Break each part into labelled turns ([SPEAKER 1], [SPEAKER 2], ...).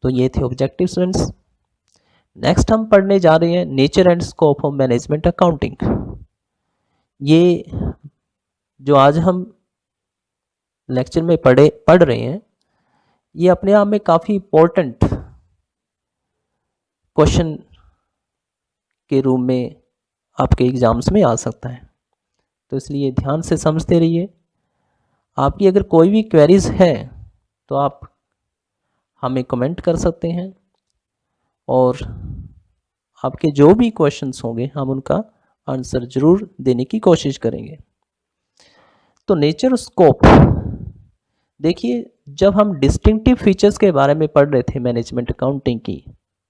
[SPEAKER 1] तो ये थे ऑब्जेक्टिव स्टूडेंट्स। नेक्स्ट हम पढ़ने जा रहे हैं nature and scope of management accounting. ये जो आज हम लेक्चर में पढ़ रहे हैं, ये अपने आप में काफ़ी इम्पोर्टेंट क्वेश्चन के रूप में आपके एग्ज़ाम्स में आ सकता है, तो इसलिए ध्यान से समझते रहिए। आपकी अगर कोई भी क्वेरीज है तो आप हमें कमेंट कर सकते हैं, और आपके जो भी क्वेश्चंस होंगे हम उनका आंसर ज़रूर देने की कोशिश करेंगे। तो नेचर स्कोप देखिए, जब हम डिस्टिंक्टिव फीचर्स के बारे में पढ़ रहे थे मैनेजमेंट अकाउंटिंग की,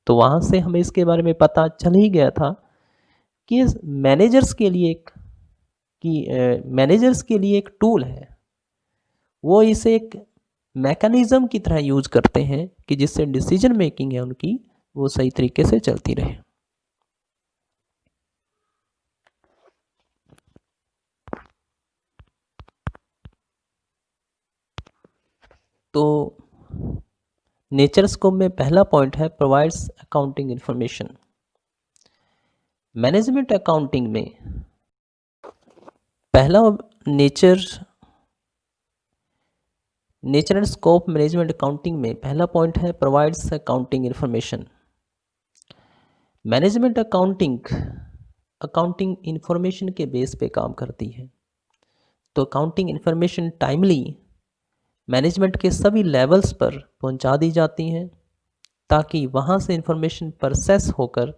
[SPEAKER 1] तो वहाँ से हमें इसके बारे में पता चल ही गया था कि मैनेजर्स के लिए एक टूल है। वो इसे एक मैकेनिज़्म की तरह यूज करते हैं कि जिससे डिसीजन मेकिंग है उनकी वो सही तरीके से चलती रहे। तो नेचर स्कोप में पहला पॉइंट है provides accounting information. Management accounting में पहला nature and scope management accounting में पहला पॉइंट है provides accounting information. Management accounting information के बेस पे काम करती है। तो अकाउंटिंग इंफॉर्मेशन टाइमली मैनेजमेंट के सभी लेवल्स पर पहुंचा दी जाती हैं, ताकि वहां से इंफॉर्मेशन प्रोसेस होकर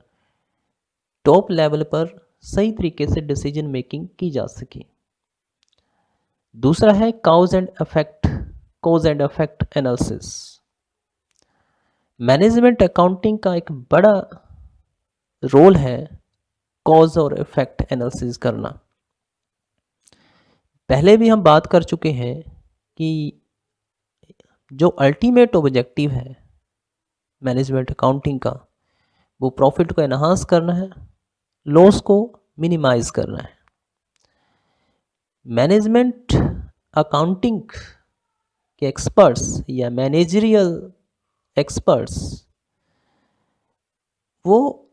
[SPEAKER 1] टॉप लेवल पर सही तरीके से डिसीजन मेकिंग की जा सके। दूसरा है cause and effect analysis. Management accounting का एक बड़ा रोल है कॉज और इफेक्ट एनालिसिस करना। पहले भी हम बात कर चुके हैं कि जो अल्टीमेट ऑब्जेक्टिव है मैनेजमेंट अकाउंटिंग का, वो प्रॉफिट को एनहांस करना है, लॉस को मिनिमाइज करना है। मैनेजमेंट अकाउंटिंग के एक्सपर्ट्स या मैनेजरियल एक्सपर्ट्स वो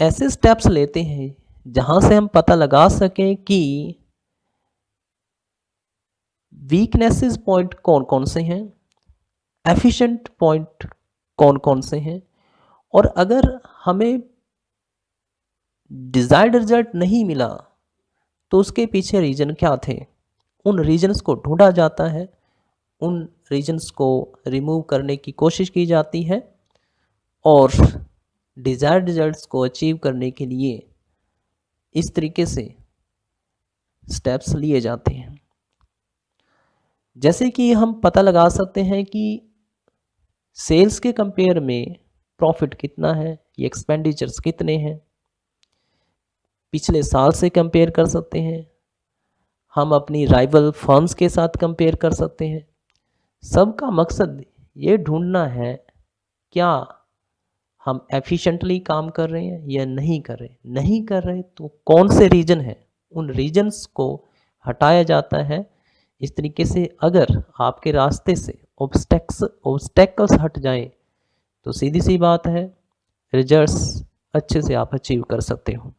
[SPEAKER 1] ऐसे स्टेप्स लेते हैं जहां से हम पता लगा सकें कि वीकनेसेस पॉइंट कौन कौन से हैं, एफिशिएंट पॉइंट कौन कौन से हैं, और अगर हमें डिजायर्ड रिजल्ट नहीं मिला तो उसके पीछे रीजन क्या थे। उन रीजन्स को ढूंढा जाता है, उन रीजन्स को रिमूव करने की कोशिश की जाती है, और डिजायर्ड रिजल्ट्स को अचीव करने के लिए इस तरीके से स्टेप्स लिए जाते हैं। जैसे कि हम पता लगा सकते हैं कि सेल्स के कंपेयर में प्रॉफिट कितना है, ये एक्सपेंडिचर्स कितने हैं, पिछले साल से कंपेयर कर सकते हैं, हम अपनी राइवल फर्म्स के साथ कंपेयर कर सकते हैं। सबका मकसद ये ढूंढना है क्या हम एफिशिएंटली काम कर रहे हैं या नहीं कर रहे तो कौन से रीजन है, उन रीजन्स को हटाया जाता है। इस तरीके से अगर आपके रास्ते से ऑब्स्टेकल्स हट जाएं तो सीधी सी बात है रिजल्ट्स अच्छे से आप अचीव कर सकते हो।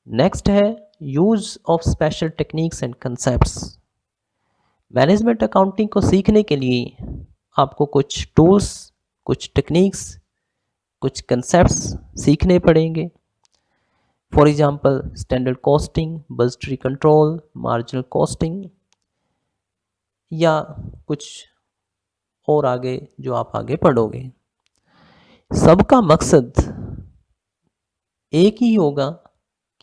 [SPEAKER 1] नेक्स्ट है use of special techniques and concepts. Management accounting को सीखने के लिए आपको कुछ टूल्स, कुछ टेक्निक्स, कुछ कंसेप्ट्स सीखने पड़ेंगे। For example standard costing, budgetary control, marginal costing, या कुछ और आगे जो आप आगे पढ़ोगे। सबका मकसद एक ही होगा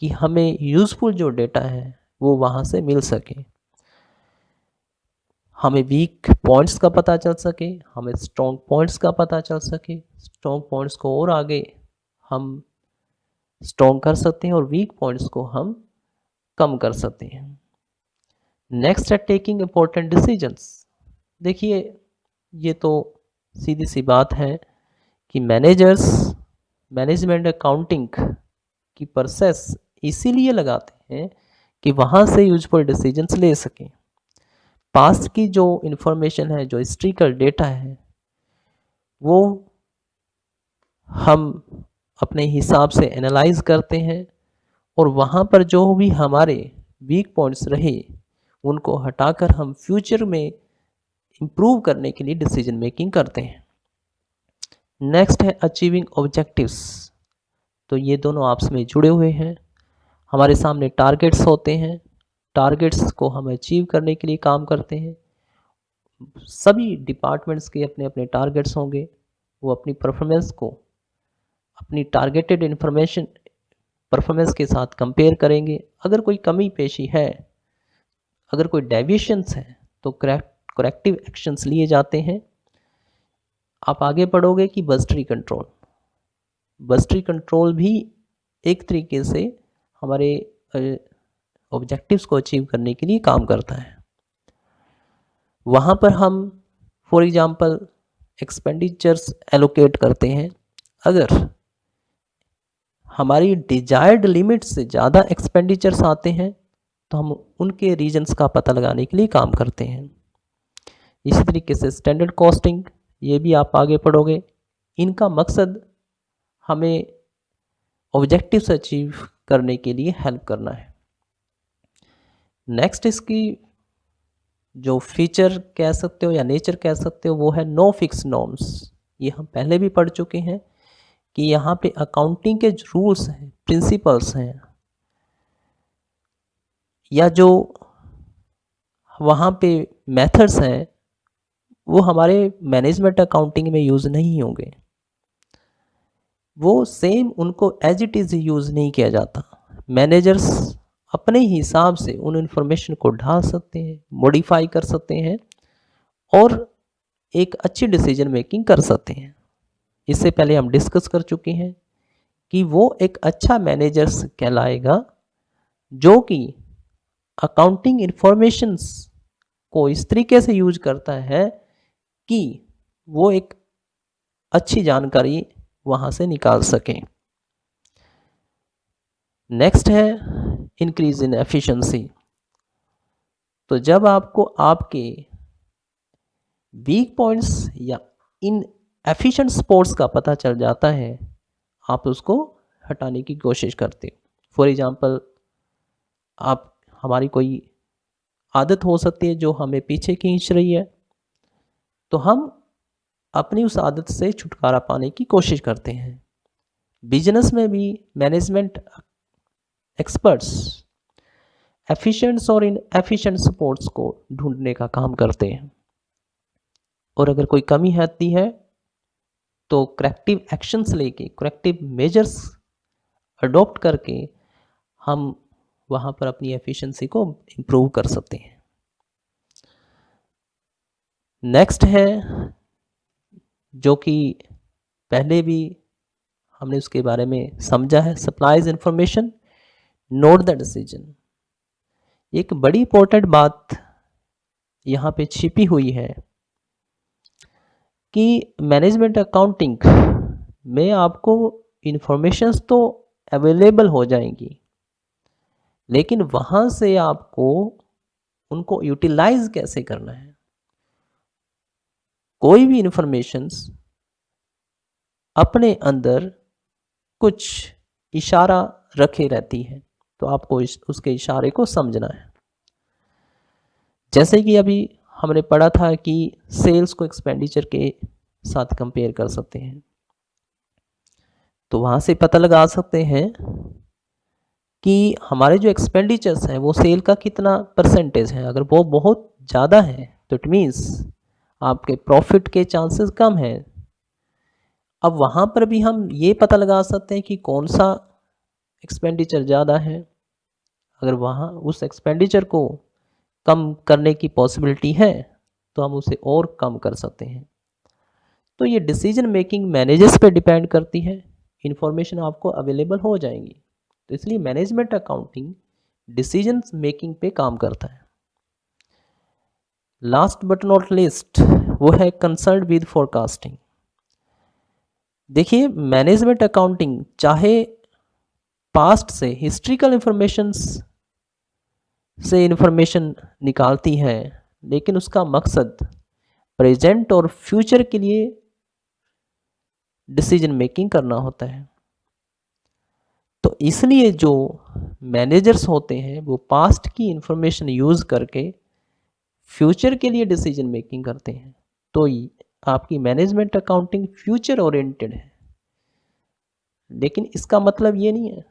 [SPEAKER 1] कि हमें यूजफुल जो डेटा है वो वहाँ से मिल सके, हमें वीक पॉइंट्स का पता चल सके, हमें स्ट्रॉन्ग पॉइंट्स का पता चल सके, स्ट्रॉन्ग पॉइंट्स को और आगे हम स्ट्रॉन्ग कर सकते हैं और वीक पॉइंट्स को हम कम कर सकते हैं। नेक्स्ट है टेकिंग इम्पोर्टेंट डिसीजंस। देखिए, ये तो सीधी सी बात है कि मैनेजमेंट अकाउंटिंग की प्रोसेस इसीलिए लगाते हैं कि वहाँ से यूजफुल डिसीजंस ले सकें। पास्ट की जो इन्फॉर्मेशन है, जो हिस्ट्रिकल डेटा है, वो हम अपने हिसाब से एनालाइज करते हैं और वहाँ पर जो भी हमारे वीक पॉइंट्स रहे उनको हटाकर हम फ्यूचर में इम्प्रूव करने के लिए डिसीजन मेकिंग करते हैं। नेक्स्ट है अचीविंग ऑब्जेक्टिव्स। तो ये दोनों आपस में जुड़े हुए हैं। हमारे सामने टारगेट्स होते हैं, टारगेट्स को हम अचीव करने के लिए काम करते हैं। सभी डिपार्टमेंट्स के अपने अपने टारगेट्स होंगे, वो अपनी परफॉर्मेंस को अपनी टारगेटेड इंफॉर्मेशन परफॉर्मेंस के साथ कंपेयर करेंगे। अगर कोई कमी पेशी है, अगर कोई डेविएशंस है तो करेक्टिव एक्शंस लिए जाते हैं। आप आगे पढ़ोगे कि बस्टरी कंट्रोल भी एक तरीके से हमारे ऑब्जेक्टिव्स को अचीव करने के लिए काम करता है। वहाँ पर हम फॉर एग्जांपल एक्सपेंडिचर्स एलोकेट करते हैं। अगर हमारी डिजायर्ड लिमिट से ज़्यादा एक्सपेंडिचर्स आते हैं तो हम उनके रीजंस का पता लगाने के लिए काम करते हैं। इसी तरीके से स्टैंडर्ड कॉस्टिंग, ये भी आप आगे पढ़ोगे। इनका मकसद हमें ऑब्जेक्टिव्स अचीव करने के लिए हेल्प करना है। नेक्स्ट इसकी जो फीचर कह सकते हो या नेचर कह सकते हो वो है नो फिक्स नॉर्म्स। ये हम पहले भी पढ़ चुके हैं कि यहाँ पे अकाउंटिंग के रूल्स हैं, प्रिंसिपल्स हैं, या जो वहाँ पे मेथड्स हैं वो हमारे मैनेजमेंट अकाउंटिंग में यूज़ नहीं होंगे। वो सेम उनको एज इट इज़ यूज़ नहीं किया जाता। मैनेजर्स अपने हिसाब से उन इन्फॉर्मेशन को ढाल सकते हैं, मॉडिफाई कर सकते हैं और एक अच्छी डिसीजन मेकिंग कर सकते हैं। इससे पहले हम डिस्कस कर चुके हैं कि वो एक अच्छा मैनेजर्स कहलाएगा जो कि अकाउंटिंग इन्फॉर्मेशंस को इस तरीके से यूज करता है कि वो एक अच्छी जानकारी वहाँ से निकाल सकें। नेक्स्ट है इंक्रीज इन एफिशिएंसी। तो जब आपको आपके वीक पॉइंट्स या इन एफिशिएंट स्पॉट्स का पता चल जाता है, आप उसको हटाने की कोशिश करते हो। फॉर एग्जांपल, आप हमारी कोई आदत हो सकती है जो हमें पीछे खींच रही है, तो हम अपनी उस आदत से छुटकारा पाने की कोशिश करते हैं। बिजनेस में भी मैनेजमेंट एक्सपर्ट्स एफिशिएंट्स और इन एफिशिएंट सपोर्ट्स को ढूंढने का काम करते हैं, और अगर कोई कमी आती है तो करेक्टिव एक्शंस लेके, करेक्टिव मेजर्स अडॉप्ट करके हम वहाँ पर अपनी एफिशिएंसी को इम्प्रूव कर सकते हैं। नेक्स्ट है जो कि पहले भी हमने उसके बारे में समझा है, supplies information note the decision. एक बड़ी इंपॉर्टेंट बात यहाँ पे छिपी हुई है कि मैनेजमेंट अकाउंटिंग में आपको इंफॉर्मेशंस तो अवेलेबल हो जाएंगी, लेकिन वहाँ से आपको उनको यूटिलाइज कैसे करना है। कोई भी इंफॉर्मेशंस अपने अंदर कुछ इशारा रखे रहती है, तो आपको उसके इशारे को समझना है। जैसे कि अभी हमने पढ़ा था कि सेल्स को एक्सपेंडिचर के साथ कंपेयर कर सकते हैं, तो वहाँ से पता लगा सकते हैं कि हमारे जो एक्सपेंडिचर्स हैं वो सेल का कितना परसेंटेज है। अगर वो बहुत ज़्यादा है तो इट मीन्स आपके प्रॉफिट के चांसेस कम हैं। अब वहाँ पर भी हम ये पता लगा सकते हैं कि कौन सा एक्सपेंडिचर ज़्यादा है। अगर वहाँ उस एक्सपेंडिचर को कम करने की पॉसिबिलिटी है तो हम उसे और कम कर सकते हैं। तो ये डिसीजन मेकिंग मैनेजर्स पे डिपेंड करती है। इंफॉर्मेशन आपको अवेलेबल हो जाएंगी, तो इसलिए मैनेजमेंट अकाउंटिंग डिसीजन मेकिंग पे काम करता है। लास्ट बट नॉट लीस्ट वो है कंसर्न विद फोरकास्टिंग। देखिए, मैनेजमेंट अकाउंटिंग चाहे पास्ट से हिस्ट्रिकल इंफॉर्मेशंस से इंफॉर्मेशन निकालती है, लेकिन उसका मकसद प्रेजेंट और फ्यूचर के लिए डिसीजन मेकिंग करना होता है। तो इसलिए जो मैनेजर्स होते हैं वो पास्ट की इंफॉर्मेशन यूज़ करके फ्यूचर के लिए डिसीजन मेकिंग करते हैं। तो आपकी मैनेजमेंट अकाउंटिंग फ्यूचर ओरिएंटेड है, लेकिन इसका मतलब ये नहीं है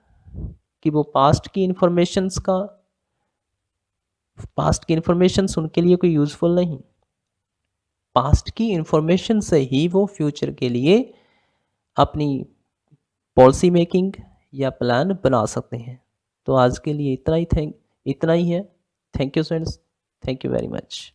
[SPEAKER 1] कि वो पास्ट की इंफॉर्मेशंस उनके लिए कोई यूज़फुल नहीं। पास्ट की इंफॉर्मेशन से ही वो फ्यूचर के लिए अपनी पॉलिसी मेकिंग या प्लान बना सकते हैं। तो आज के लिए इतना ही है। Thank you friends, thank you very much.